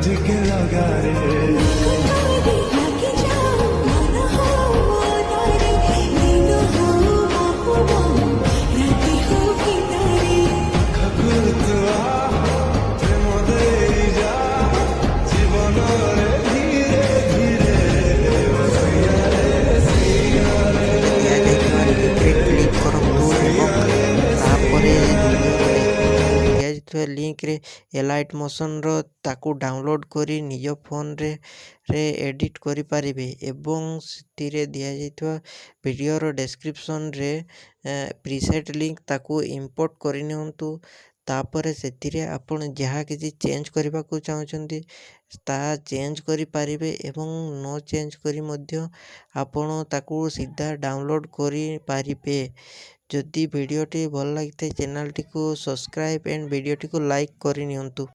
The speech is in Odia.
ঠিক লাগারে କ୍ଲିକ୍ କରନ୍ତୁ ଏବଂ ତାପରେ ଭିଡ଼ିଓରେ ଦିଆଯାଇଥିବା ଲିଙ୍କରେ ଏଲାଇଟ୍ ମୋସନ୍ର ତାକୁ ଡାଉନଲୋଡ଼୍ କରି ନିଜ ଫୋନରେ ଏଡ଼ିଟ୍ କରିପାରିବେ ଏବଂ ସେଥିରେ ଦିଆଯାଇଥିବା ଭିଡ଼ିଓର ଡେସ୍କ୍ରିପସନ୍ରେ ପ୍ରିସେଟ୍ ଲିଙ୍କ ତାକୁ ଇମ୍ପୋର୍ଟ କରିନିଅନ୍ତୁ। ତାପରେ ସେଥିରେ ଆପଣ ଯାହା କିଛି ଚେଞ୍ଜ କରିବାକୁ ଚାହୁଁଛନ୍ତି ତାହା ଚେଞ୍ଜ କରିପାରିବେ ଏବଂ ନ ଚେଞ୍ଜ କରି ମଧ୍ୟ ଆପଣ ତାକୁ ସିଧା ଡାଉନଲୋଡ଼୍ କରିପାରିବେ। ଯଦି ଭିଡ଼ିଓଟି ଭଲ ଲାଗିଥାଏ ଚ୍ୟାନେଲଟିକୁ ସବସ୍କ୍ରାଇବ୍ ଆଣ୍ଡ ଭିଡ଼ିଓଟିକୁ ଲାଇକ୍ କରିନିଅନ୍ତୁ।